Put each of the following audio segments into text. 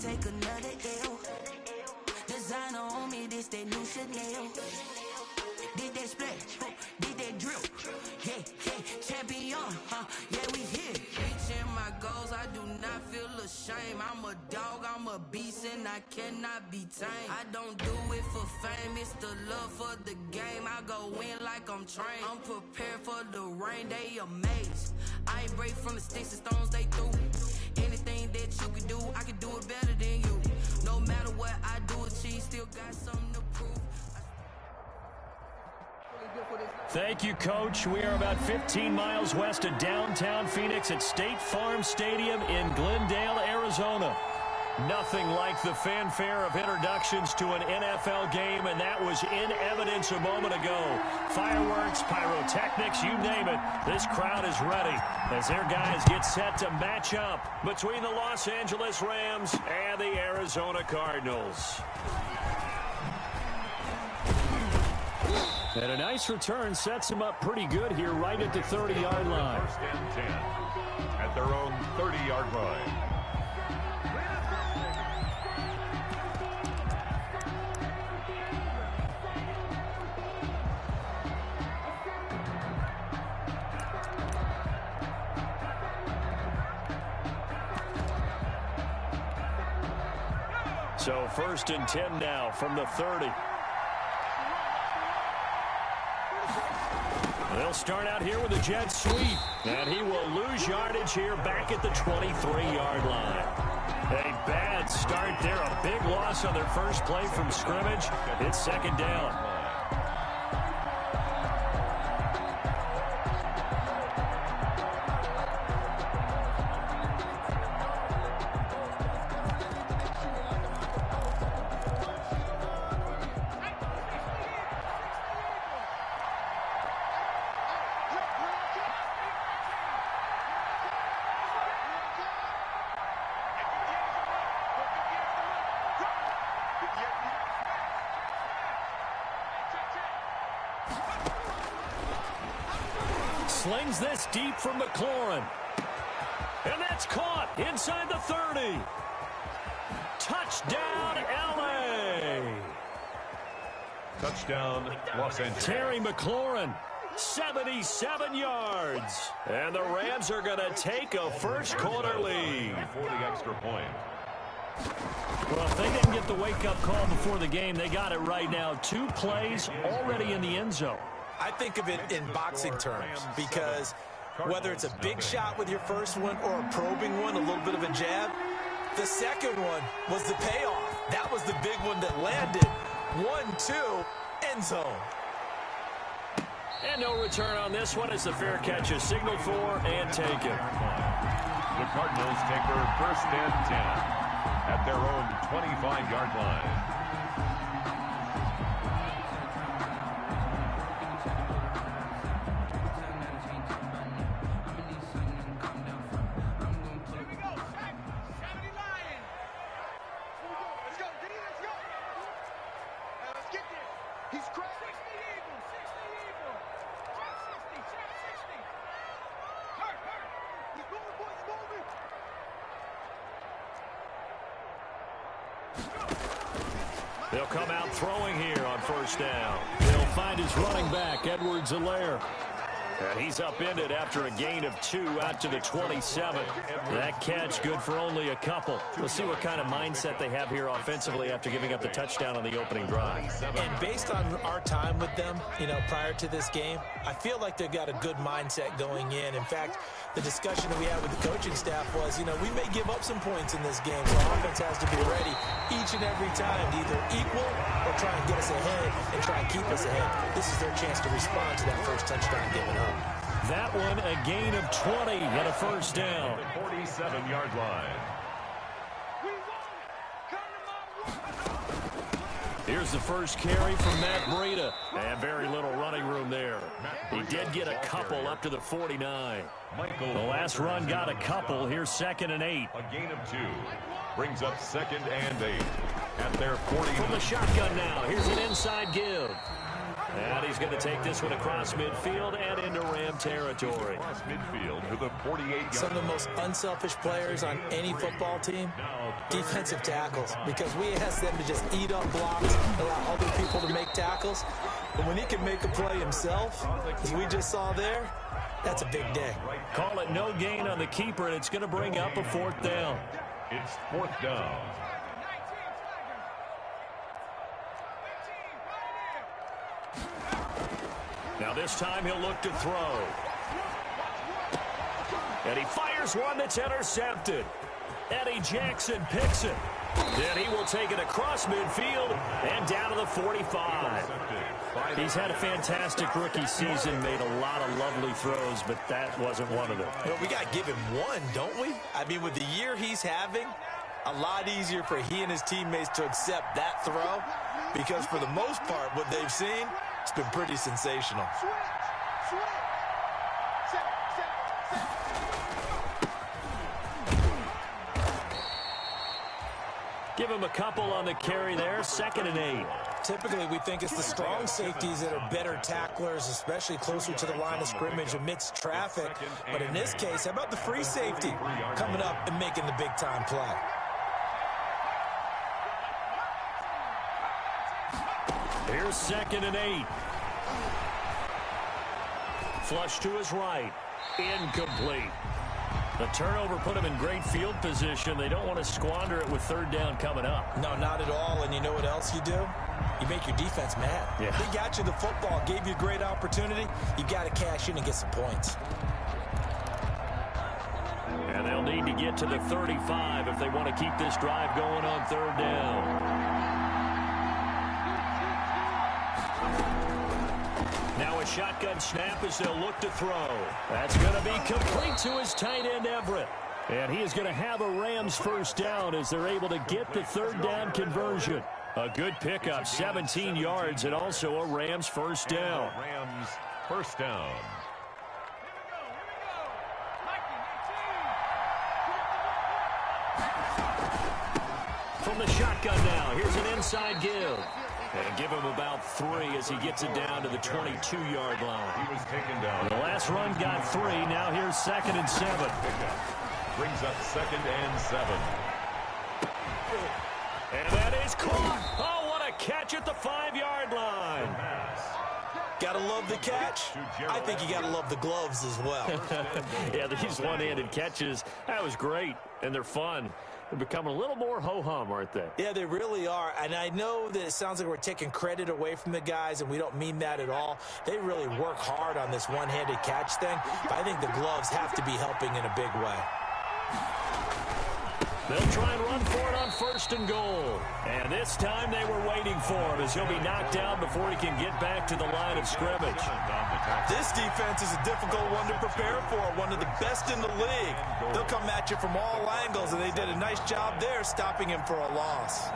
take another L. Designer on me, this that new Chanel. Did they splash? Did they drill? Yeah, champion, yeah, we here. Reaching my goals, I do not feel ashamed. I'm a dog, I'm a beast, and I cannot be tamed. I don't do it for fame, it's the love for the game. I go in like I'm trained. I'm prepared for the rain, they amazed. I ain't break from the sticks and stones they threw. Anything that you can do, I can do it better than you. No matter what I do, achieve, still got something to prove. Thank you, Coach. We are about 15 miles west of downtown Phoenix at State Farm Stadium in Glendale, Arizona. Nothing like the fanfare of introductions to an NFL game, and that was in evidence a moment ago. Fireworks, pyrotechnics, you name it. This crowd is ready as their guys get set to match up between the Los Angeles Rams and the Arizona Cardinals. And a nice return sets him up pretty good here right at the 30-yard line. First and 10 at their own 30-yard line. So first and 10 now from the 30. They'll start out here with a jet sweep, and he will lose yardage here back at the 23-yard line. A bad start there, a big loss on their first play from scrimmage. It's second down. Slings this deep from McLaurin. And that's caught inside the 30. Touchdown, L.A. Touchdown, Los Angeles. Terry McLaurin, 77 yards. And the Rams are going to take a first-quarter lead. For the extra point. Well, if they didn't get the wake-up call before the game, they got it right now. 2 plays already in the end zone. I think of it in boxing terms because whether it's a big shot with your first one or a probing one, a little bit of a jab, the second one was the payoff. That was the big one that landed. 1-2, end zone. And no return on this one as the fair catch is signaled for and taken. The Cardinals take their first and 10 at their own 25-yard line. They'll come out throwing here on first down. They'll find his running back, Edwards-Helaire. And he's upended after a gain of 2 out to the 27. That catch good for only a couple. We'll see what kind of mindset they have here offensively after giving up the touchdown on the opening drive. And based on our time with them, prior to this game, I feel like they've got a good mindset going in. In fact, the discussion that we had with the coaching staff was, we may give up some points in this game, so our offense has to be ready each and every time to either equal or try and get us ahead and try and keep us ahead. This is their chance to respond to that first touchdown given up. That one, a gain of 20 and a first down. 47-yard line. Here's the first carry from Matt Breida. And very little running room there. He did get a couple up to the 49. The last run got a couple. Here's 2nd and 8. A gain of 2. Brings up 2nd and 8 at their 40. From the shotgun now. Here's an inside give. And he's going to take this one across midfield and into Ram territory. Across midfield to the 48-yard. Some of the most unselfish players on any football team, defensive tackles, because we ask them to just eat up blocks, allow other people to make tackles. But when he can make a play himself, as we just saw there, that's a big day. Call it no gain on the keeper, and it's going to bring up a 4th down. It's 4th down. Now this time he'll look to throw. And he fires one that's intercepted. Eddie Jackson picks it. Then he will take it across midfield and down to the 45. He's had a fantastic rookie season, made a lot of lovely throws, but that wasn't one of them. Well, we got to give him one, don't we? I mean, with the year he's having, a lot easier for he and his teammates to accept that throw, because for the most part, what they've seen, it's been pretty sensational. Give him a couple on the carry there, 2nd and 8. Typically, we think it's the strong safeties that are better tacklers, especially closer to the line of scrimmage amidst traffic. But in this case, how about the free safety coming up and making the big-time play? Here's 2nd and 8. Flush to his right. Incomplete. The turnover put him in great field position. They don't want to squander it with 3rd down coming up. No, not at all. And you know what else you do? You make your defense mad. Yeah. They got you the football, gave you a great opportunity. You got to cash in and get some points. And they'll need to get to the 35 if they want to keep this drive going on 3rd down. Now a shotgun snap as they'll look to throw. That's going to be complete to his tight end, Everett. And he is going to have a Rams 1st down as they're able to get the 3rd down conversion. A good pickup, 17 yards, and also a Rams 1st down. Rams 1st down. From the shotgun now, here's an inside give. And give him about 3 as he gets it down to the 22-yard line. He was taken down. The last run got 3. Now here's 2nd and 7. Brings up 2nd and 7. And that is caught. Oh, what a catch at the 5-yard line. Got to love the catch. I think you got to love the gloves as well. Yeah, these one-handed catches, that was great, and they're fun. They're becoming a little more ho-hum, aren't they? Yeah, they really are. And I know that it sounds like we're taking credit away from the guys, and we don't mean that at all. They really work hard on this one-handed catch thing. But I think the gloves have to be helping in a big way. They'll try and run for it on 1st and goal. And this time they were waiting for him as he'll be knocked down before he can get back to the line of scrimmage. This defense is a difficult one to prepare for, one of the best in the league. They'll come at you from all angles, and they did a nice job there stopping him for a loss.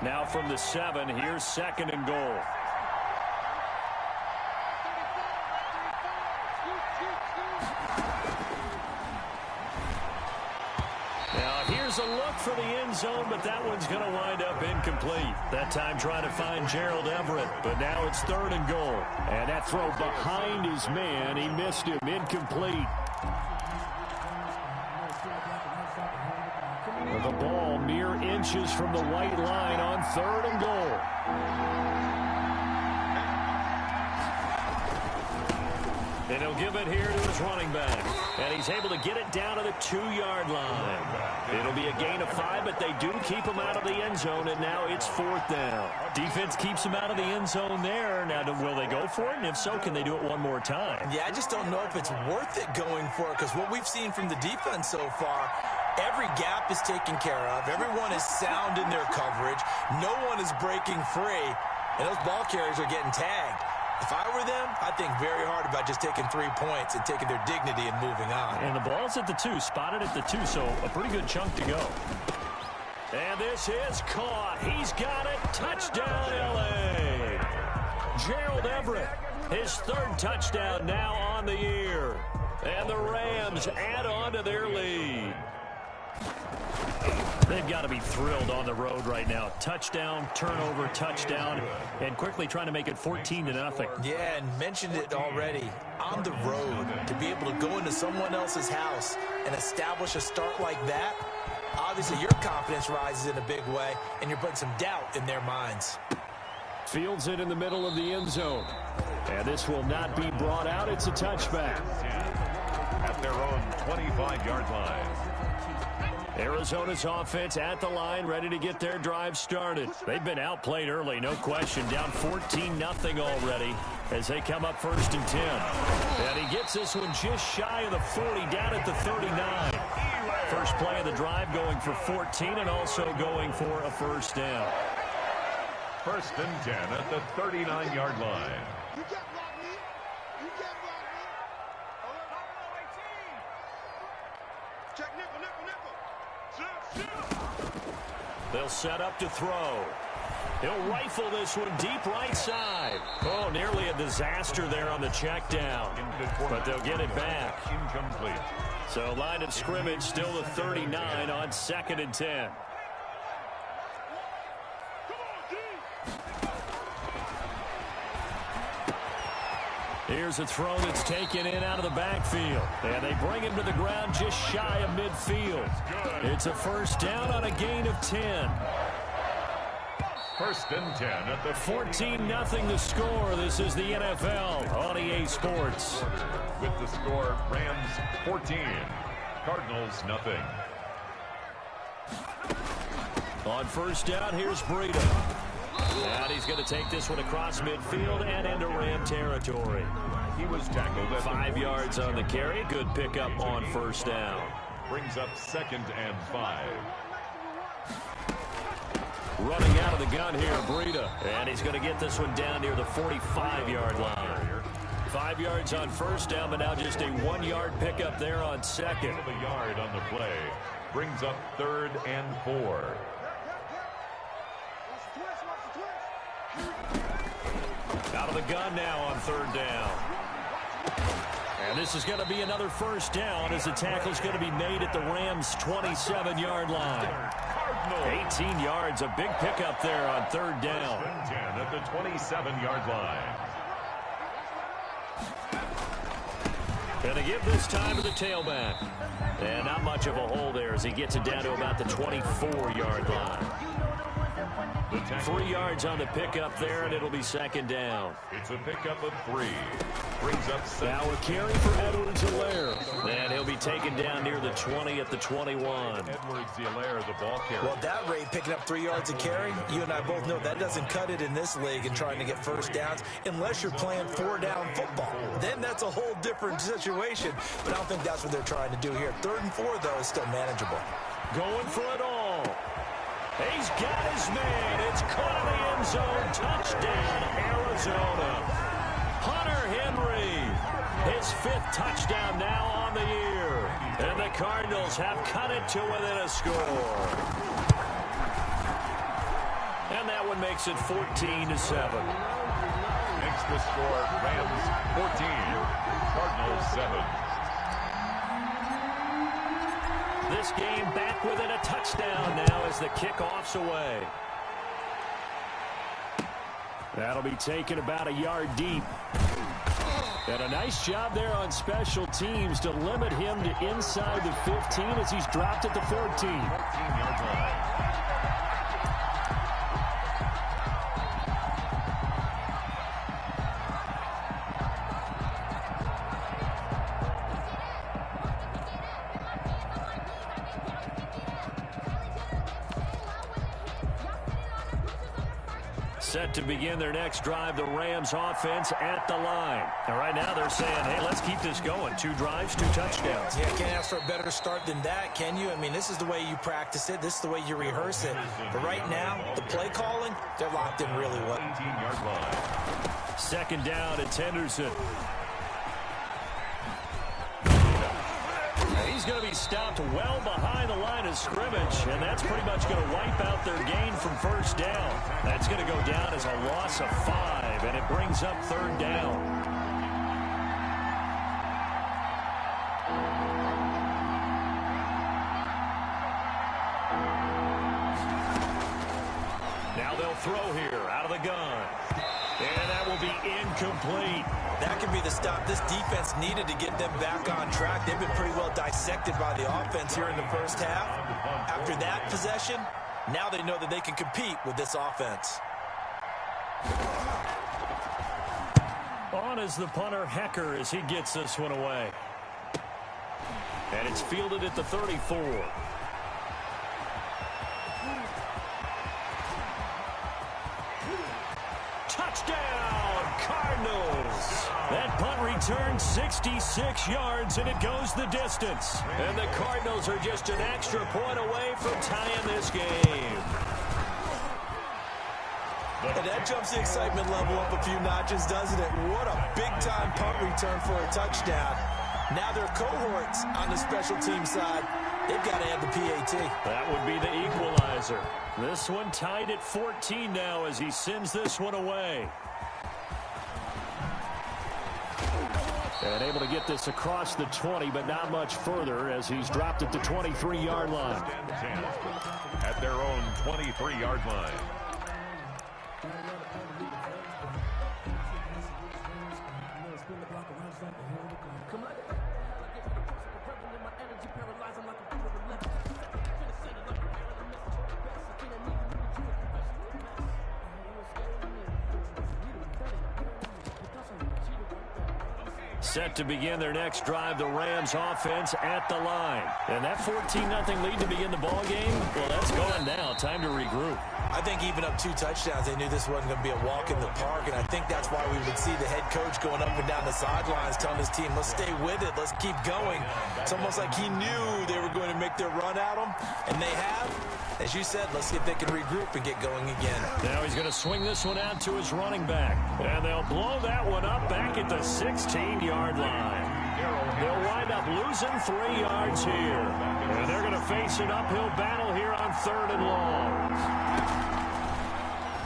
Now from the 7, here's 2nd and goal. Here's a look for the end zone, but that one's going to wind up incomplete. That time trying to find Gerald Everett, but now it's 3rd and goal. And that throw behind his man, he missed him, incomplete. The ball mere inches from the white line on 3rd and goal. And he'll give it here to his running back. And he's able to get it down to the 2-yard line. It'll be a gain of 5, but they do keep him out of the end zone, and now it's 4th down. Defense keeps him out of the end zone there. Now, will they go for it? And if so, can they do it one more time? Yeah, I just don't know if it's worth it going for it, because what we've seen from the defense so far, every gap is taken care of. Everyone is sound in their coverage. No one is breaking free, and those ball carriers are getting tagged. If I were them, I'd think very hard about just taking 3 points and taking their dignity and moving on. And the ball's at the 2, spotted at the 2, so a pretty good chunk to go. And this is caught. He's got it. Touchdown, L.A. Gerald Everett, his 3rd touchdown now on the year. And the Rams add on to their lead. They've got to be thrilled on the road right now. Touchdown, turnover, touchdown, and quickly trying to make it 14-0. Yeah, and mentioned it already. On the road, to be able to go into someone else's house and establish a start like that, obviously your confidence rises in a big way, and you're putting some doubt in their minds. Fields it in the middle of the end zone. And this will not be brought out. It's a touchback. At their own 25-yard line. Arizona's offense at the line, ready to get their drive started. They've been outplayed early, no question. Down 14-0 already as they come up 1st and 10. And he gets this one just shy of the 40, down at the 39. First play of the drive going for 14 and also going for a first down. 1st and 10 at the 39-yard line. You can't block me. You can't block me. Check nickel, nickel, nickel. They'll set up to throw. He'll rifle this one deep right side. Oh, nearly a disaster there on the check down. But they'll get it back. Incomplete. So line of scrimmage still the 39 on 2nd and 10. Here's a throw that's taken in out of the backfield. And they bring him to the ground just shy of midfield. It's a first down on a gain of 10. 1st and 10 at the 14-0 the score. This is the NFL on EA Sports. With the score, Rams 14, Cardinals nothing. On first down, here's Breida. And he's going to take this one across midfield and into Ram territory. He was tackled at 5 yards on the carry. Good pickup on first down. Brings up 2nd and 5. Running out of the gun here, Breida. And he's going to get this one down near the 45-yard line. 5 yards on first down, but now just a 1-yard pickup there on second. A yard on the play. Brings up 3rd and 4. Out of the gun now on 3rd down. And this is going to be another first down as the tackle's going to be made at the Rams' 27-yard line. 18 yards, a big pickup there on 3rd down. 10 at the 27-yard line. Going to give this time to the tailback. And not much of a hole there as he gets it down to about the 24-yard line. 3 yards on the pickup there, and it'll be 2nd down. It's a pickup of 3. Brings up 7. Now a carry for Edwards-Helaire. And he'll be taken down near the 20 at the 21. Edwards-Helaire, the ball carrier. Well, that rate, picking up 3 yards a carry, you and I both know that doesn't cut it in this league and trying to get first downs unless you're playing 4-down football. Then that's a whole different situation, but I don't think that's what they're trying to do here. 3rd and 4, though, is still manageable. Going for it all. He's got his man. It's caught in the end zone. Touchdown, Arizona. Hunter Henry, his 5th touchdown now on the year. And the Cardinals have cut it to within a score. And that one makes it 14-7. Makes the score Rams 14, Cardinals 7. This game back within a touchdown now as the kickoff's away. That'll be taken about a yard deep. And a nice job there on special teams to limit him to inside the 15 as he's dropped at the 14. 14-yard line. Set to begin their next drive, the Rams offense at the line. And right now they're saying, hey, let's keep this going. 2 drives, 2 touchdowns. Yeah, can't ask for a better start than that, can you? I mean, this is the way you practice it. This is the way you rehearse it. But right now, the play calling, they're locked in really well. 18-yard line. 2nd down at Henderson. He's going to be stopped well behind the line of scrimmage, and that's pretty much going to wipe out their gain from first down. That's going to go down as a loss of 5, and it brings up 3rd down. throw here out of the gun. And that will be incomplete. That could be the stop this defense needed to get them back on track. They've been pretty well dissected by the offense here in the first half. After that possession, now they know that they can compete with this offense. On is the punter, Hecker, as he gets this one away. And it's fielded at the 34. Touchdown, Cardinals. That punt returns 66 yards, and it goes the distance. And the Cardinals are just an extra point away from tying this game. And that jumps the excitement level up a few notches, doesn't it? What a big-time punt return for a touchdown. Now their cohorts on the special team side, they've got to add the PAT. That would be the equalizer. This one tied at 14 now as he sends this one away. And able to get this across the 20, but not much further as he's dropped at the 23-yard line. At their own 23-yard line. Set to begin their next drive, the Rams offense at the line. And that 14-0 lead to begin the ball game, well, that's going now. Time to regroup. I think even up 2 touchdowns, they knew this wasn't going to be a walk in the park, and I think that's why we would see the head coach going up and down the sidelines telling his team, let's stay with it, let's keep going. It's almost like he knew they were going to make their run at him, and they have. As you said, let's see if they can regroup and get going again. Now he's going to swing this one out to his running back, and they'll blow that one up back at the 16-yard line. They'll wind up losing 3 yards here. And they're going to face an uphill battle here on 3rd and long.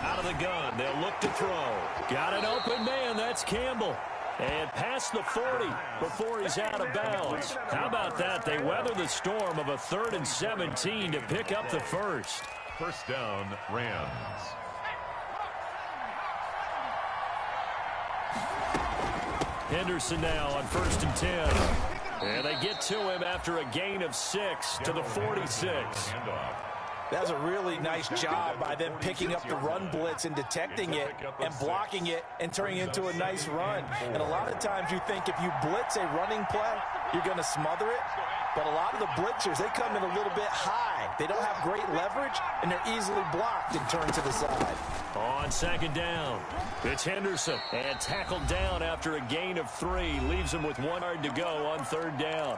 Out of the gun, they'll look to throw. Got an open man, that's Campbell. And past the 40 before he's out of bounds. How about that? They weather the storm of a 3rd and 17 to pick up the first. First down, Rams. Henderson now on 1st and 10. And they get to him after a gain of 6 to the 46. That was a really nice job by them picking up the run blitz and detecting it and blocking it and turning it into a nice run. And a lot of times you think if you blitz a running play, you're going to smother it. But a lot of the blitzers, they come in a little bit high. They don't have great leverage, and they're easily blocked and turned to the side. On 2nd down, it's Henderson. And tackled down after a gain of 3. Leaves him with 1 yard to go on 3rd down.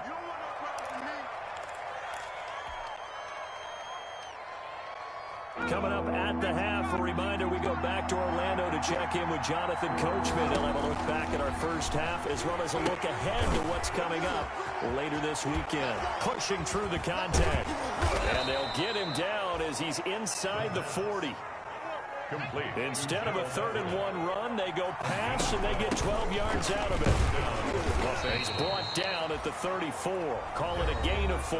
Coming up at the half, a reminder, we go back to Orlando to check in with Jonathan Coachman. They'll have a look back at our first half as well as a look ahead to what's coming up later this weekend. Pushing through the contact. And they'll get him down as he's inside the 40. Complete. Instead of a 3rd and 1 run, they go pass and they get 12 yards out of it. He's brought down at the 34. Call it a gain of 4.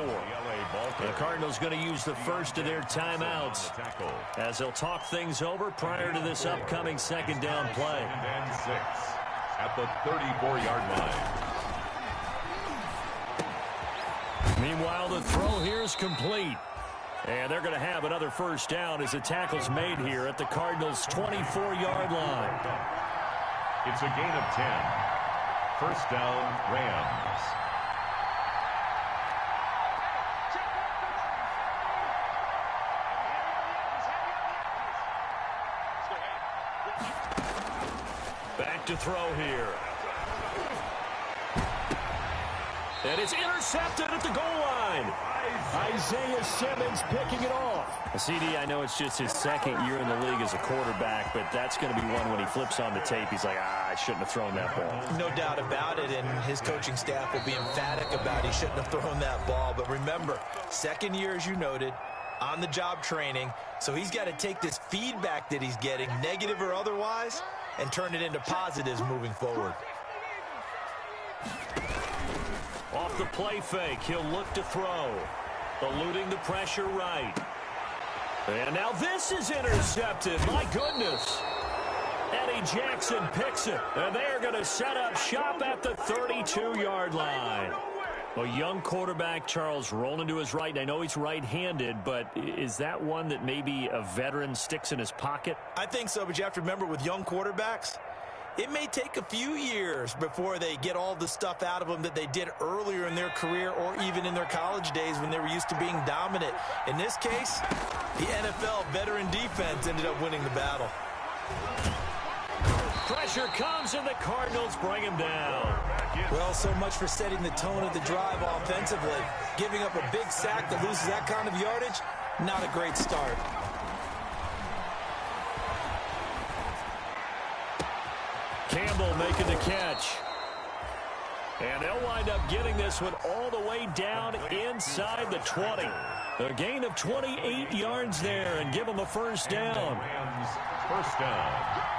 The Cardinals going to use the first of their timeouts as they'll talk things over prior to this upcoming 2nd down play. And 6 at the 34-yard line. Meanwhile, the throw here is complete. And they're going to have another first down as the tackle's made here at the Cardinals' 24-yard line. It's a gain of 10. First down, Rams. Back to throw here. And it's intercepted at the goal line. Isaiah Simmons picking it off. CD, I know it's just his 2nd year in the league as a quarterback, but that's going to be one when he flips on the tape. He's like, I shouldn't have thrown that ball. No doubt about it, and his coaching staff will be emphatic about he shouldn't have thrown that ball. But remember, 2nd year, as you noted, on-the-job training, so he's got to take this feedback that he's getting, negative or otherwise, and turn it into positives moving forward. Off the play fake, he'll look to throw. Eluding the pressure right. And now this is intercepted. My goodness. Eddie Jackson picks it. And they're going to set up shop at the 32-yard line. A young quarterback, Charles, rolling to his right. And I know he's right-handed, but is that one that maybe a veteran sticks in his pocket? I think so, but you have to remember with young quarterbacks, it may take a few years before they get all the stuff out of them that they did earlier in their career or even in their college days when they were used to being dominant. In this case, the NFL veteran defense ended up winning the battle. Pressure comes, and the Cardinals bring him down. Well, so much for setting the tone of the drive offensively. Giving up a big sack that loses that kind of yardage, not a great start. Campbell making the catch. And they'll wind up getting this one all the way down inside the 20. A gain of 28 yards there and give them a first down. First down.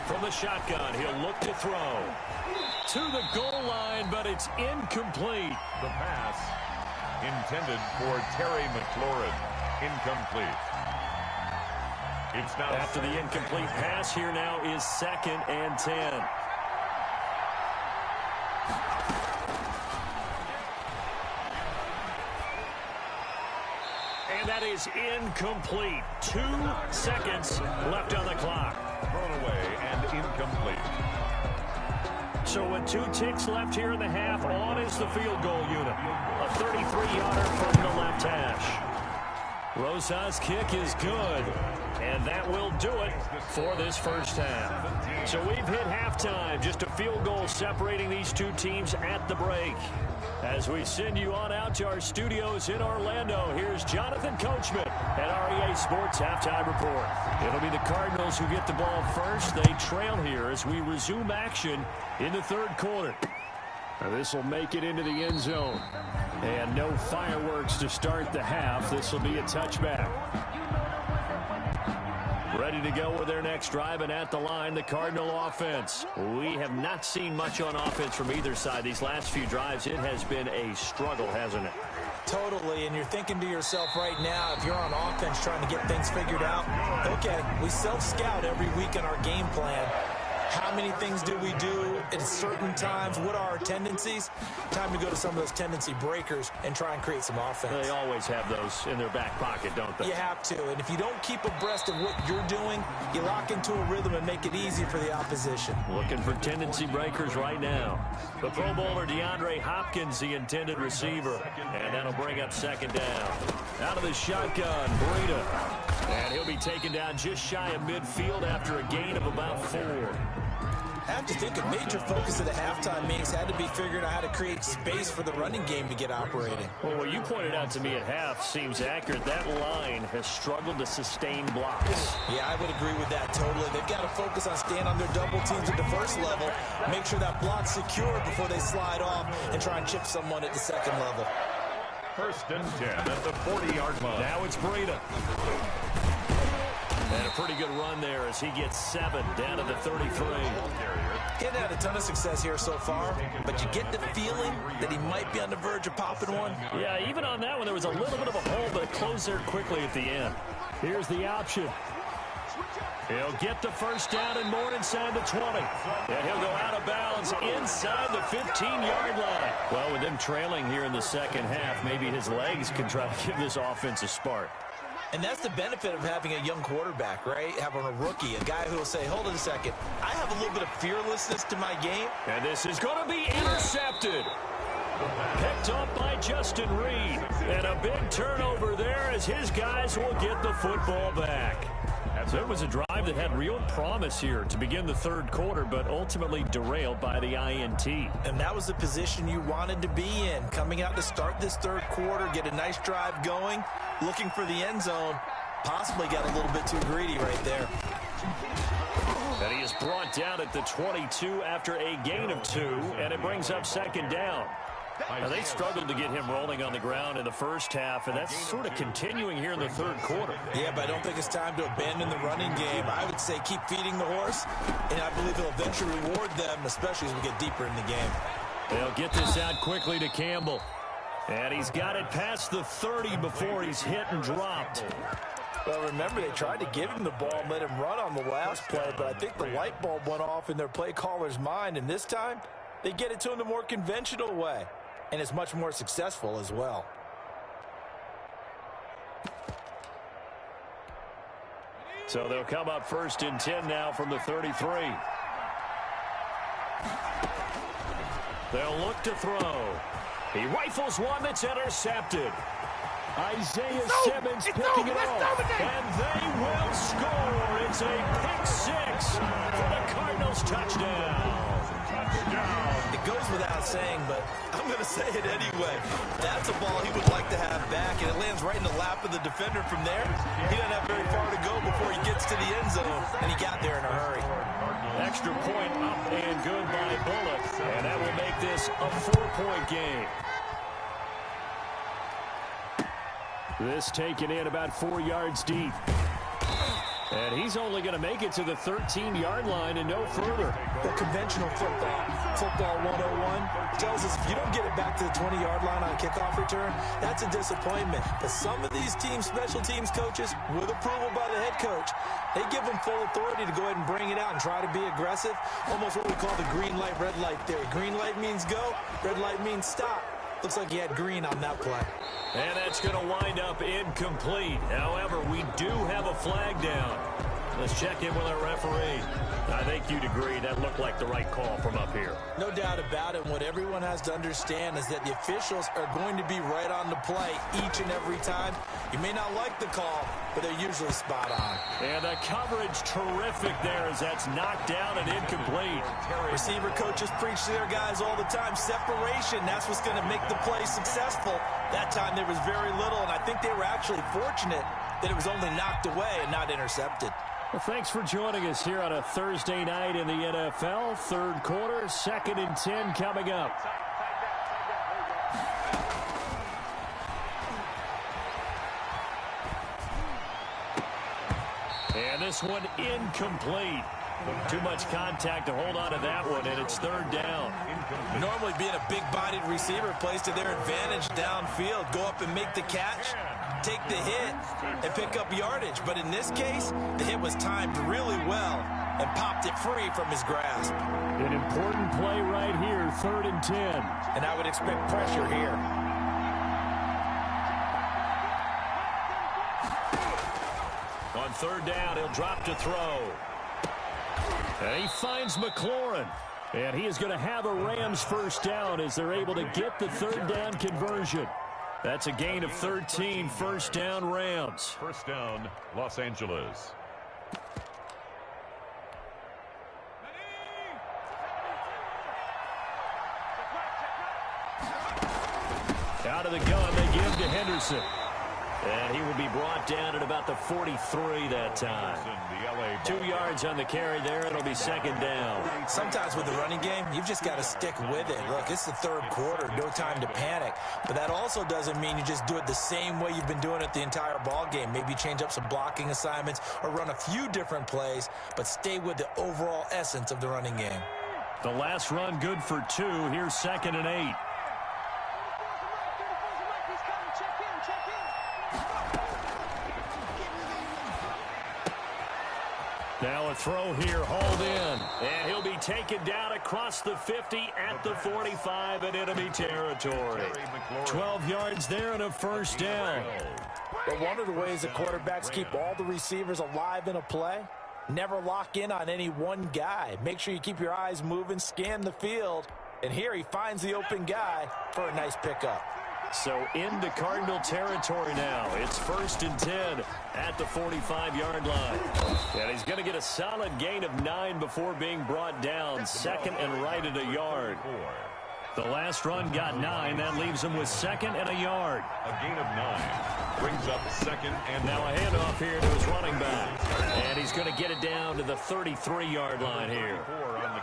From the shotgun, he'll look to throw. To the goal line, but it's incomplete. The pass intended for Terry McLaurin. Incomplete. It's now after the incomplete pass. Here now is 2nd and 10. And that is incomplete. 2 seconds left on the clock. Thrown away and incomplete. So with 2 ticks left here in the half, on is the field goal unit. A 33-yarder from the left hash. Rosa's kick is good, and that will do it for this first half. So we've hit halftime, just a field goal separating these two teams at the break. As we send you on out to our studios in Orlando, here's Jonathan Coachman at REA Sports Halftime Report. It'll be the Cardinals who get the ball first. They trail here as we resume action in the third quarter. This will make it into the end zone. And no fireworks to start the half. This will be a touchback. Ready to go with their next drive, and at the line, the Cardinal offense. We have not seen much on offense from either side. These last few drives, it has been a struggle, hasn't it? Totally, and you're thinking to yourself right now, if you're on offense trying to get things figured out, okay, we self-scout every week in our game plan. How many things do we do at certain times? What are our tendencies? Time to go to some of those tendency breakers and try and create some offense. They always have those in their back pocket, don't they? You have to, and if you don't keep abreast of what you're doing, you lock into a rhythm and make it easy for the opposition. Looking for tendency breakers right now. The Pro Bowler DeAndre Hopkins, the intended receiver, and that'll bring up 2nd down. Out of the shotgun, Breida. And he'll be taken down just shy of midfield after a gain of about 4. I have to think a major focus of the halftime meetings had to be figuring out how to create space for the running game to get operating. Well, what you pointed out to me at half seems accurate. That line has struggled to sustain blocks. Yeah, I would agree with that totally. They've got to focus on staying on their double teams at the first level, make sure that block's secure before they slide off and try and chip someone at the second level. 1st and 10 at the 40-yard line. Now it's Breida. And a pretty good run there as he gets 7 down to the 33. He hadn't had a ton of success here so far, but you get the feeling that he might be on the verge of popping one. Yeah, even on that one, there was a little bit of a hole, but it closed there quickly at the end. Here's the option. He'll get the first down and more inside the 20. And he'll go out of bounds inside the 15-yard line. Well, with them trailing here in the second half, maybe his legs can try to give this offense a spark. And that's the benefit of having a young quarterback, right? Having a rookie, a guy who will say, hold on a second, I have a little bit of fearlessness to my game. And this is going to be intercepted. Picked up by Justin Reed. And a big turnover there as his guys will get the football back. So it was a drive that had real promise here to begin the third quarter, but ultimately derailed by the INT. And that was the position you wanted to be in, coming out to start this third quarter, get a nice drive going, looking for the end zone, possibly got a little bit too greedy right there. And he is brought down at the 22 after a gain of 2, and it brings up 2nd down. Now, they struggled to get him rolling on the ground in the first half, and that's sort of continuing here in the third quarter. Yeah, but I don't think it's time to abandon the running game. I would say keep feeding the horse, and I believe he'll eventually reward them, especially as we get deeper in the game. They'll get this out quickly to Campbell. And he's got it past the 30 before he's hit and dropped. Well, remember, they tried to give him the ball and let him run on the last play, but I think the light bulb went off in their play caller's mind, and this time they get it to him the more conventional way, and it's much more successful as well. So they'll come up 1st and 10 now from the 33. They'll look to throw. He rifles one that's intercepted. Isaiah Simmons picking it off, and they will score. It's a pick-6 for the Cardinals touchdown. It goes without saying, but I'm going to say it anyway. That's a ball he would like to have back, and it lands right in the lap of the defender from there. He doesn't have very far to go before he gets to the end zone, and he got there in a hurry. Extra point up and good by Bullock, and that will make this a 4-point game. This taken in about 4 yards deep. And he's only going to make it to the 13-yard line and no further. The conventional football 101, tells us if you don't get it back to the 20-yard line on a kickoff return, that's a disappointment. But some of these special teams coaches, with approval by the head coach, they give them full authority to go ahead and bring it out and try to be aggressive. Almost what we call the green light, red light theory. Green light means go, red light means stop. Looks like he had green on that play. And that's going to wind up incomplete. However, we do have a flag down. Let's check in with our referee. I think you'd agree that looked like the right call from up here. No doubt about it. What everyone has to understand is that the officials are going to be right on the play each and every time. You may not like the call, but they're usually spot on. And the coverage terrific there as that's knocked down and incomplete. Receiver coaches preach to their guys all the time. Separation, that's what's going to make the play successful. That time there was very little, and I think they were actually fortunate that it was only knocked away and not intercepted. Well, thanks for joining us here on a Thursday night in the NFL. Third quarter, 2nd and 10 coming up. And this one incomplete. Too much contact to hold on to that one, and it's 3rd down. Normally being a big-bodied receiver plays to their advantage downfield. Go up and make the catch, take the hit, and pick up yardage. But in this case, the hit was timed really well and popped it free from his grasp. An important play right here, 3rd and 10. And I would expect pressure here. On 3rd down, he'll drop to throw. And he finds McLaurin. And he is going to have a Rams 1st down as they're able to get the 3rd down conversion. That's a gain of 13, 1st down Rams. 1st down, Los Angeles. Out of the gun, they give to Henderson. And he will be brought down at about the 43 that time. 2 yards on the carry there. It'll be 2nd down. Sometimes with the running game, you've just got to stick with it. Look, it's the 3rd quarter. No time to panic. But that also doesn't mean you just do it the same way you've been doing it the entire ball game. Maybe change up some blocking assignments or run a few different plays, but stay with the overall essence of the running game. The last run good for 2. Here's 2nd and 8. Now a throw here, hauled in. And he'll be taken down across the 50 at the 45 in enemy territory. 12 yards there and a 1st down. But one of the ways that quarterbacks keep all the receivers alive in a play, never lock in on any one guy. Make sure you keep your eyes moving, scan the field. And here he finds the open guy for a nice pickup. So into Cardinal territory now. It's 1st and 10 at the 45-yard line. And he's going to get a solid gain of 9 before being brought down. 2nd and right at a yard. The last run got 9. That leaves him with 2nd and a yard. A gain of 9 brings up 2nd and now a handoff here to his running back. And he's going to get it down to the 33-yard line here.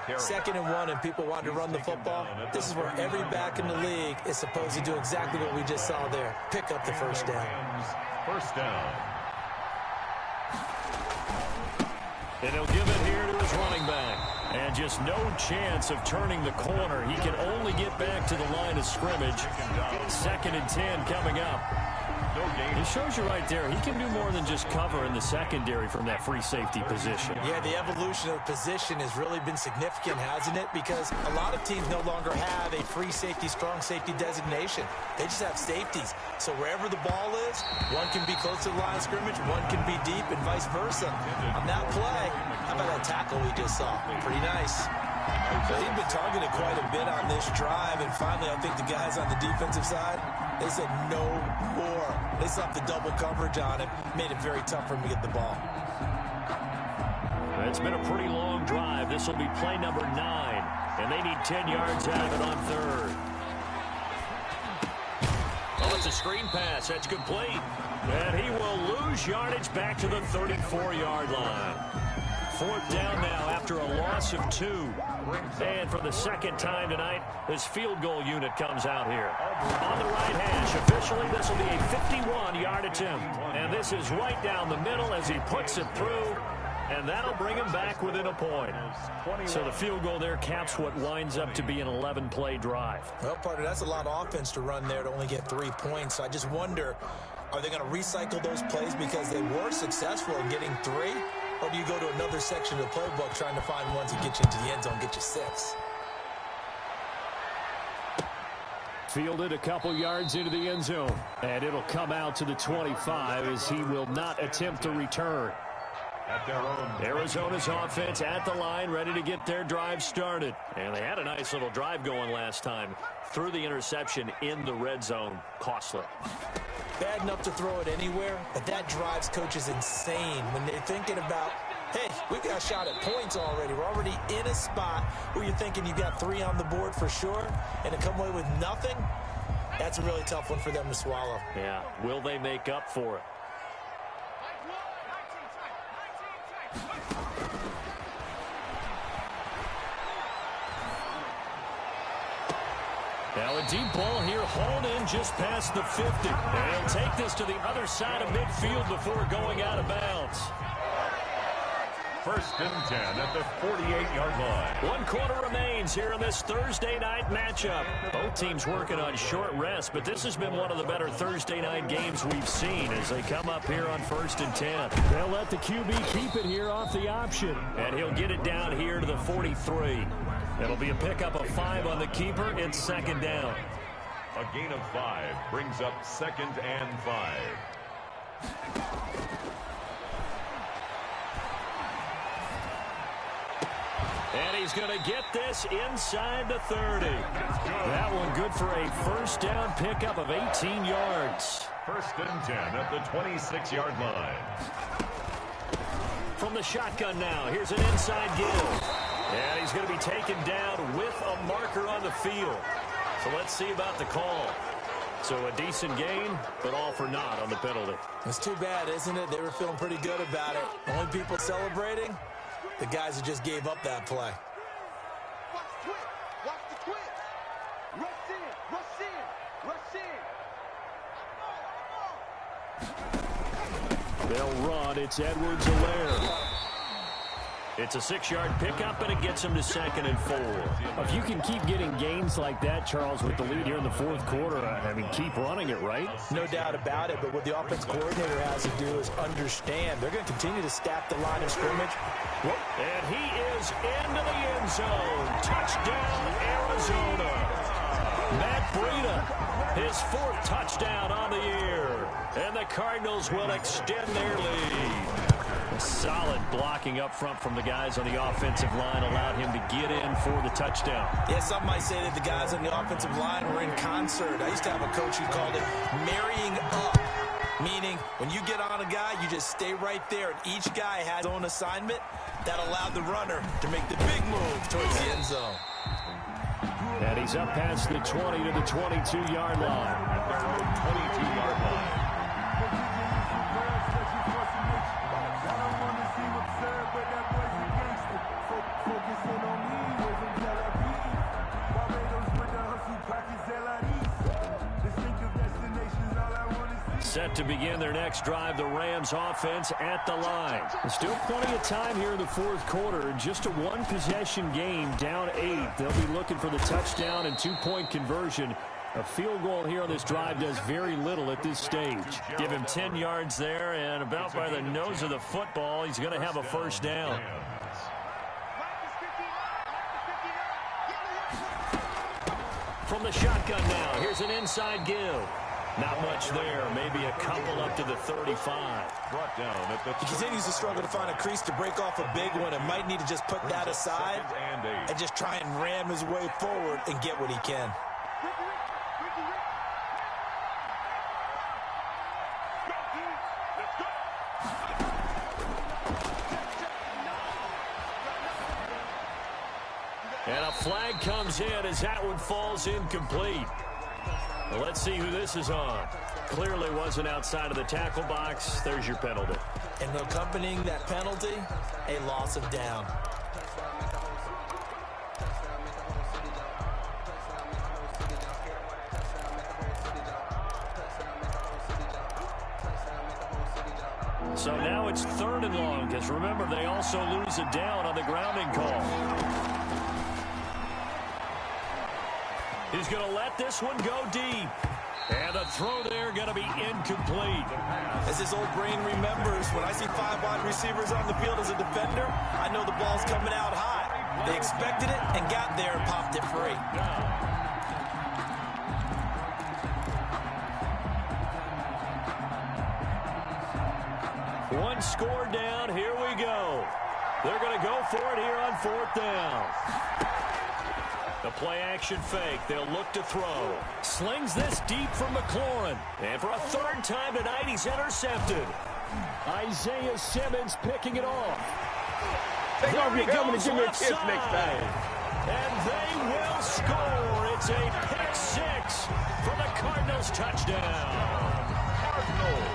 2nd and 1 and people want to run the football. This is where every back in the league is supposed to do exactly what we just saw there. Pick up the 1st down. 1st down. And he'll give it here to his running back. And just no chance of turning the corner. He can only get back to the line of scrimmage. 2nd and 10 coming up. He shows you right there, he can do more than just cover in the secondary from that free safety position. Yeah, the evolution of position has really been significant, hasn't it? Because a lot of teams no longer have a free safety, strong safety designation. They just have safeties. So wherever the ball is, one can be close to the line of scrimmage, one can be deep, and vice versa. On that play, how about that tackle we just saw? Pretty nice. So he's been targeted quite a bit on this drive, and finally I think the guys on the defensive side, they said no more. They slapped the double coverage on him, made it very tough for him to get the ball. It's been a pretty long drive. This will be play number 9, and they need 10 yards out of it on 3rd. Oh, it's a screen pass. That's complete. And he will lose yardage back to the 34-yard line. 4th down now after a loss of 2. And for the 2nd time tonight, this field goal unit comes out here. On the right hash, officially this will be a 51-yard attempt. And this is right down the middle as he puts it through. And that'll bring him back within a point. So the field goal there caps what winds up to be an 11-play drive. Well, partner, that's a lot of offense to run there to only get 3 points. So I just wonder, are they going to recycle those plays because they were successful in getting 3? Or do you go to another section of the playbook trying to find ones that get you into the end zone, get you 6? Fielded a couple yards into the end zone. And it'll come out to the 25 as he will not attempt to return. Arizona's offense at the line, ready to get their drive started. And they had a nice little drive going last time. Threw the interception in the red zone. Costly. Bad enough to throw it anywhere, but that drives coaches insane when they're thinking about, hey, we've got a shot at points already. We're already in a spot where you're thinking you got 3 on the board for sure, and to come away with nothing, that's a really tough one for them to swallow. Yeah, will they make up for it? Now a deep ball here, hauled in just past the 50. And he'll take this to the other side of midfield before going out of bounds. 1st and 10 at the 48-yard line. 1 quarter remains here in this Thursday night matchup. Both teams working on short rest, but this has been one of the better Thursday night games we've seen as they come up here on 1st and 10. They'll let the QB keep it here off the option. And he'll get it down here to the 43. It'll be a pickup of 5 on the keeper. It's 2nd down. A gain of 5 brings up 2nd and 5. And he's going to get this inside the 30. That one good for a 1st down pickup of 18 yards. 1st and 10 at the 26-yard line. From the shotgun now, here's an inside give. And he's going to be taken down with a marker on the field. So let's see about the call. So a decent gain, but all for naught on the penalty. It's too bad, isn't it? They were feeling pretty good about it. Only people celebrating, the guys who just gave up that play. Watch the twist. Watch the twist. Rush in. Rush in. Rush in. They'll run. It's Edwards-Helaire. It's a 6-yard pickup, and it gets him to 2nd and 4. If you can keep getting gains like that, Charles, with the lead here in the 4th quarter, I mean, keep running it, right? No doubt about it, but what the offense coordinator has to do is understand. They're going to continue to stack the line of scrimmage. And he is into the end zone. Touchdown, Arizona. Matt Breida, his 4th touchdown on the year. And the Cardinals will extend their lead. A solid blocking up front from the guys on the offensive line allowed him to get in for the touchdown. Yeah, some might say that the guys on the offensive line were in concert. I used to have a coach who called it marrying up, meaning when you get on a guy, you just stay right there, and each guy has his own assignment. That allowed the runner to make the big move towards the end zone. And he's up past the 20 to the 22-yard line. 22-yard line. Set to begin their next drive, the Rams offense at the line. There's still plenty of time here in the fourth quarter. Just a one-possession game, down 8. They'll be looking for the touchdown and two-point conversion. A field goal here on this drive does very little at this stage. Give him 10 yards there, and about by the nose of the football, he's going to have a first down. From the shotgun now, here's an inside give. Not much there, maybe a couple up to the 35. Brought down at the He continues to struggle to find a crease to break off a big one and might need to just put that aside and just try and ram his way forward and get what he can. And a flag comes in as that one falls incomplete. Well, let's see who this is on. Clearly wasn't outside of the tackle box. There's your penalty. And accompanying that penalty, a loss of down. So now it's 3rd and long, because remember, they also lose a down on the grounding call. He's going to let this one go deep. And the throw there going to be incomplete. As his old brain remembers, when I see 5 wide receivers on the field as a defender, I know the ball's coming out high. They expected it and got there and popped it free. One score down. Here we go. They're going to go for it here on 4th down. The play-action fake. They'll look to throw. Slings this deep from McLaurin. And for a 3rd time tonight, he's intercepted. Isaiah Simmons picking it off. Take off your helmet and give me a kiss next time. And they will score. It's a pick 6 for the Cardinals touchdown. Cardinals.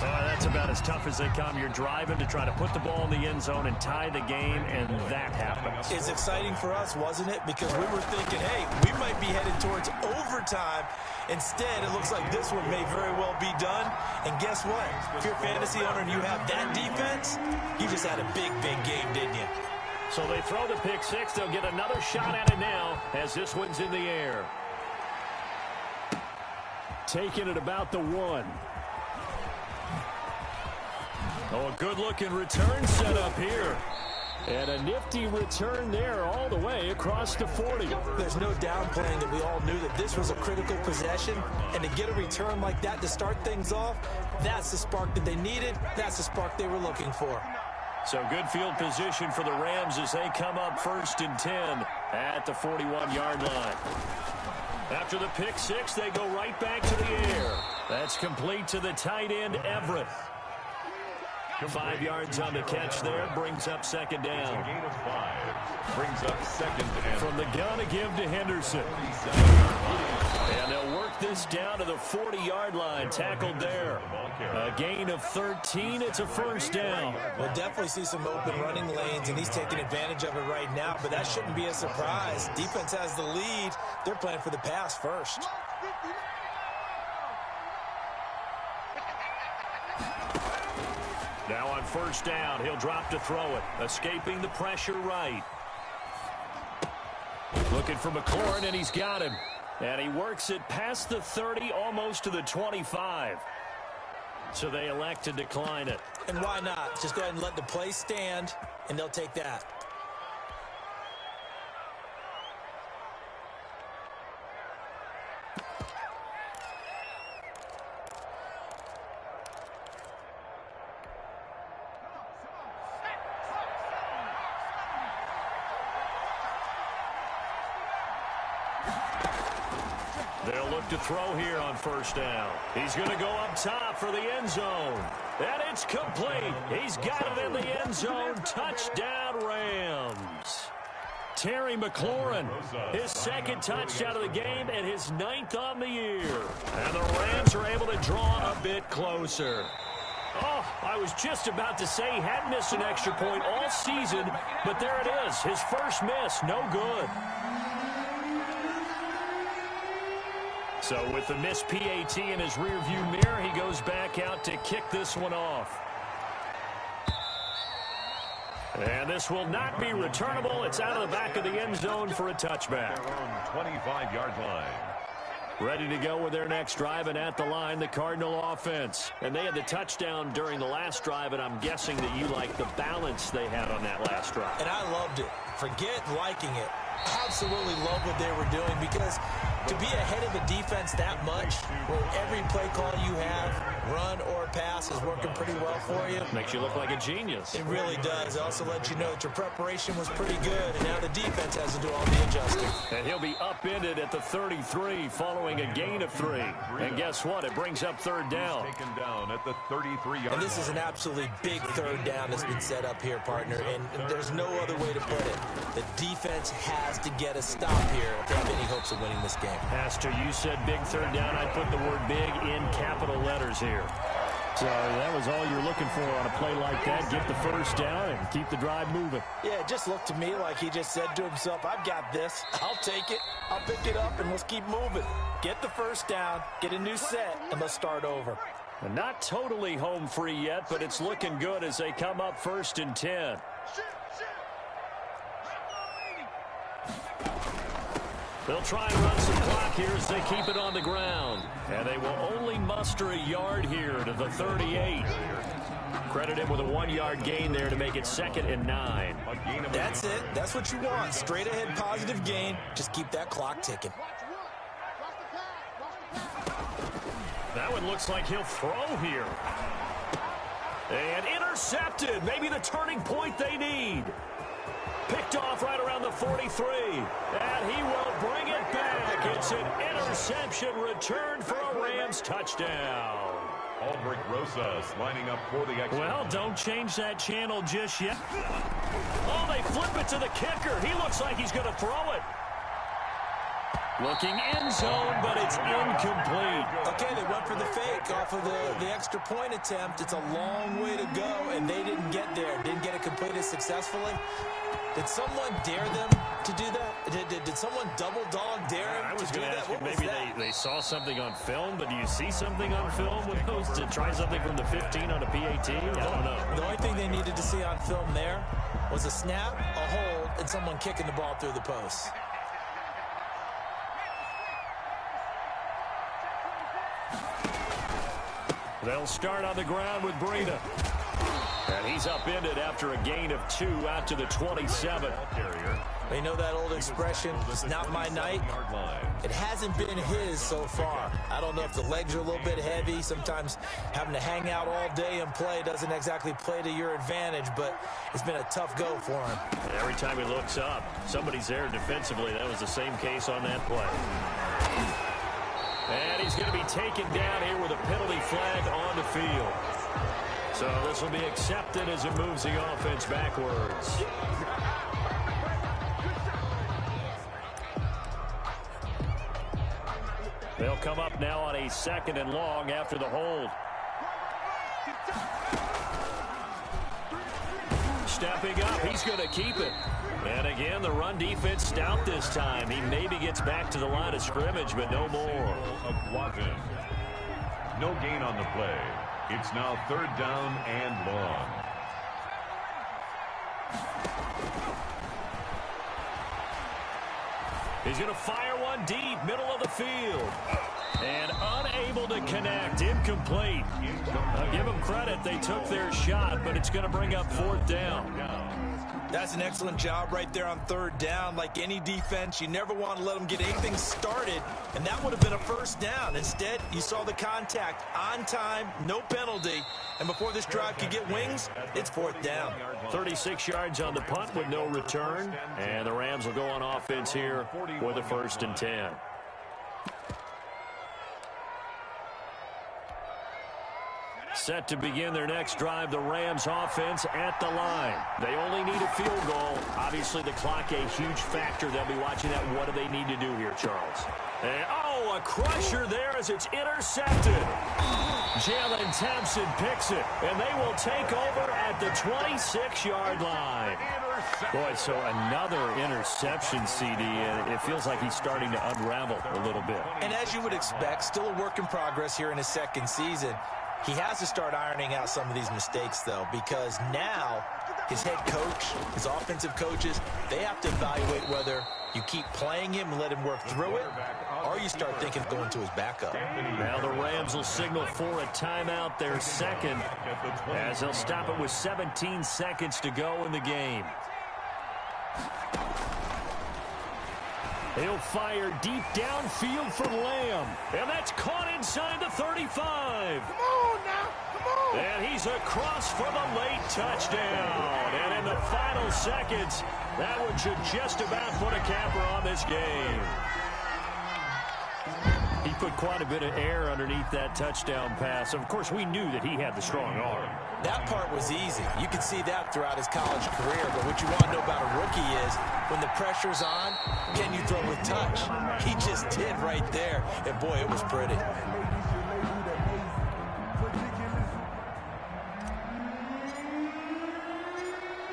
That's about as tough as they come. You're driving to try to put the ball in the end zone and tie the game, and that happens. It's exciting for us, wasn't it? Because we were thinking, hey, we might be headed towards overtime. Instead, it looks like this one may very well be done. And guess what? If you're a fantasy owner and you have that defense, you just had a big, big game, didn't you? So they throw the pick 6. They'll get another shot at it now as this one's in the air. Taking it about the 1. Oh, a good-looking return set up here. And a nifty return there all the way across the 40. There's no downplaying that we all knew that this was a critical possession. And to get a return like that to start things off, that's the spark that they needed. That's the spark they were looking for. So good field position for the Rams as they come up 1st and 10 at the 41-yard line. After the pick 6, they go right back to the air. That's complete to the tight end, Everett. 5 yards on the catch there, brings up 2nd down. Gain of 5 brings up 2nd and from the gun to give to Henderson. And they'll work this down to the 40-yard line, tackled there. A gain of 13, it's a 1st down. We'll definitely see some open running lanes, and he's taking advantage of it right now, but that shouldn't be a surprise. Defense has the lead. They're playing for the pass first. Now on 1st down, he'll drop to throw it. Escaping the pressure right. Looking for McLaurin, and he's got him. And he works it past the 30, almost to the 25. So they elect to decline it. And why not? Just go ahead and let the play stand, and they'll take that. They'll look to throw here on 1st down. He's going to go up top for the end zone. And it's complete. He's got it in the end zone. Touchdown, Rams. Terry McLaurin, his 2nd touchdown of the game and his 9th on the year. And the Rams are able to draw a bit closer. Oh, I was just about to say he hadn't missed an extra point all season, but there it is. His first miss, no good. So with the missed PAT in his rearview mirror, he goes back out to kick this one off. And this will not be returnable. It's out of the back of the end zone for a touchback. Their own 25-yard line. Ready to go with their next drive, and at the line, the Cardinal offense. And they had the touchdown during the last drive, and I'm guessing that you like the balance they had on that last drive. And I loved it. Forget liking it. Absolutely love what they were doing, because to be ahead of the defense that much, where every play call you have, run or pass, is working pretty well for you. Makes you look like a genius. It really does. It also lets you know that your preparation was pretty good, and now the defense has to do all the adjusting. And he'll be upended at the 33 following a gain of 3. And guess what? It brings up third down. Taken down at the 33-yard line. And this is an absolutely big third down that's been set up here, partner, and there's no other way to put it. The defense has to get a stop here if they have any hopes of winning this game. Pastor, you said big third down. I put the word big in capital letters here. So that was all you're looking for on a play like that. Get the first down and keep the drive moving. Yeah, it just looked to me like he just said to himself, I've got this. I'll take it. I'll pick it up, and let's keep moving. Get the first down, get a new set, and let's start over. And not totally home free yet, but it's looking good as they come up 1st and 10. They'll try and run some clock here as they keep it on the ground. And they will only muster a yard here to the 38. Credit him with a 1-yard gain there to make it 2nd and 9. That's it. That's what you want. Straight ahead positive gain. Just keep that clock ticking. That one looks like he'll throw here. And intercepted. Maybe the turning point they need. Picked off right around the 43. And he will bring it back. It's an interception return for a Rams touchdown. Aldrich Rosas lining up for the extra. Well, don't change that channel just yet. Oh, they flip it to the kicker. He looks like he's going to throw it. Looking end zone, but it's incomplete. Okay, they went for the fake off of the extra point attempt. It's a long way to go, and they didn't get there. Didn't get it completed successfully. Did someone dare them to do that? Did someone double dog dare him to do that? What was that? Maybe they saw something on film, but do you see something on film with those to try something from the 15 on a PAT? I don't know. The only thing they needed to see on film there was a snap, a hold, and someone kicking the ball through the post. They'll start on the ground with Breida. And he's upended after a gain of 2 out to the 27. You know that old expression, it's not my night? It hasn't been his so far. I don't know if the legs are a little bit heavy. Sometimes having to hang out all day and play doesn't exactly play to your advantage, but it's been a tough go for him. And every time he looks up, somebody's there defensively. That was the same case on that play. And he's going to be taken down here with a penalty flag on the field. So this will be accepted as it moves the offense backwards. They'll come up now on a 2nd and long after the hold. Stepping up, he's going to keep it. And again, the run defense stout this time. He maybe gets back to the line of scrimmage, but no more. No gain on the play. It's now 3rd down and long. He's going to fire one deep, middle of the field. And unable to connect, incomplete. I'll give them credit, they took their shot, but it's going to bring up 4th down. That's an excellent job right there on 3rd down. Like any defense, you never want to let them get anything started, and that would have been a 1st down. Instead, you saw the contact on time, no penalty, and before this drive could get wings, it's 4th down. 36 yards on the punt with no return, and the Rams will go on offense here with a 1st and 10. Set to begin their next drive, the Rams offense at the line. They only need a field goal. Obviously, the clock a huge factor. They'll be watching that. What do they need to do here, Charles? And, a crusher there as it's intercepted. Jalen Thompson picks it, and they will take over at the 26-yard line. Boy, so another interception, CD, and it feels like he's starting to unravel a little bit. And as you would expect, still a work in progress here in his second season. He has to start ironing out some of these mistakes, though, because now his head coach, his offensive coaches, they have to evaluate whether you keep playing him and let him work through it, or you start thinking of going to his backup. Now the Rams will signal for a timeout, their second, as they'll stop it with 17 seconds to go in the game. He'll fire deep downfield from Lamb. And that's caught inside the 35. Come on now. Come on. And he's across for the late touchdown. And in the final seconds, that one should just about put a capper on this game. He put quite a bit of air underneath that touchdown pass. Of course, we knew that he had the strong arm. That part was easy. You could see that throughout his college career. But what you want to know about a rookie is when the pressure's on, can you throw with touch? He just did right there. And, boy, it was pretty.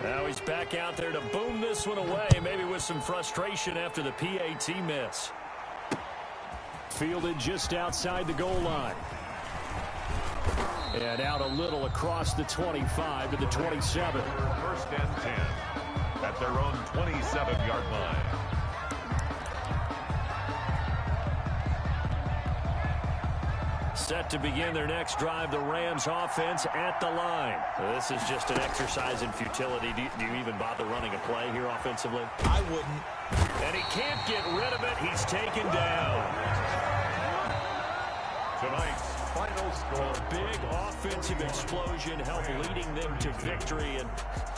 Now he's back out there to boom this one away, maybe with some frustration after the PAT miss. Fielded just outside the goal line. And out a little across the 25 to the 27. First and 10 at their own 27-yard line. Set to begin their next drive, the Rams offense at the line. This is just an exercise in futility. Do you even bother running a play here offensively? I wouldn't. And he can't get rid of it. He's taken down. Tonight's final score. Big offensive explosion helped leading them to victory. And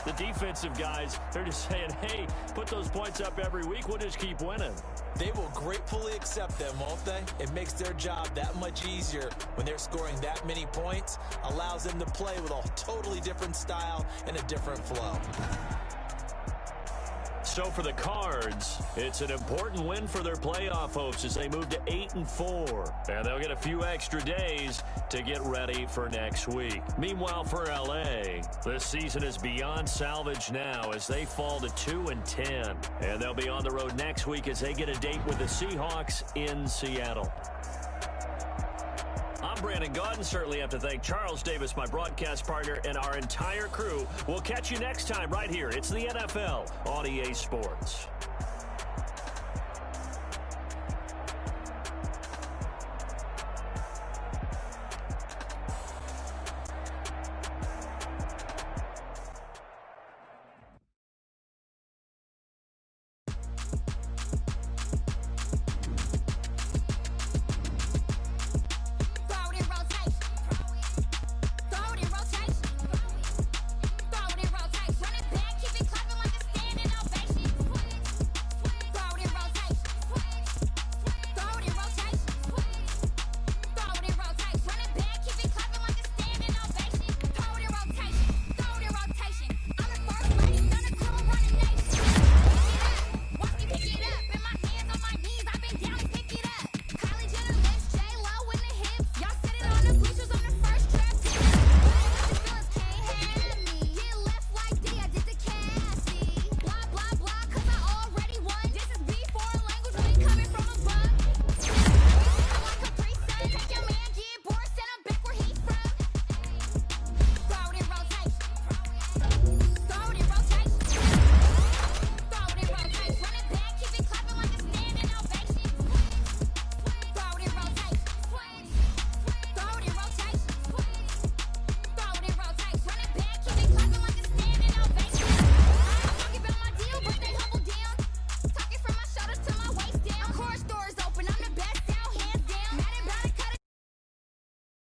the defensive guys, they're just saying, hey, put those points up every week. We'll just keep winning. They will gratefully accept them, won't they? It makes their job that much easier when they're scoring that many points. Allows them to play with a totally different style and a different flow. So for the Cards, it's an important win for their playoff hopes as they move to 8-4. And they'll get a few extra days to get ready for next week. Meanwhile, for LA, this season is beyond salvage now as they fall to 2-10. And they'll be on the road next week as they get a date with the Seahawks in Seattle. I'm Brandon Gaudin. Certainly have to thank Charles Davis, my broadcast partner, and our entire crew. We'll catch you next time right here. It's the NFL on EA Sports.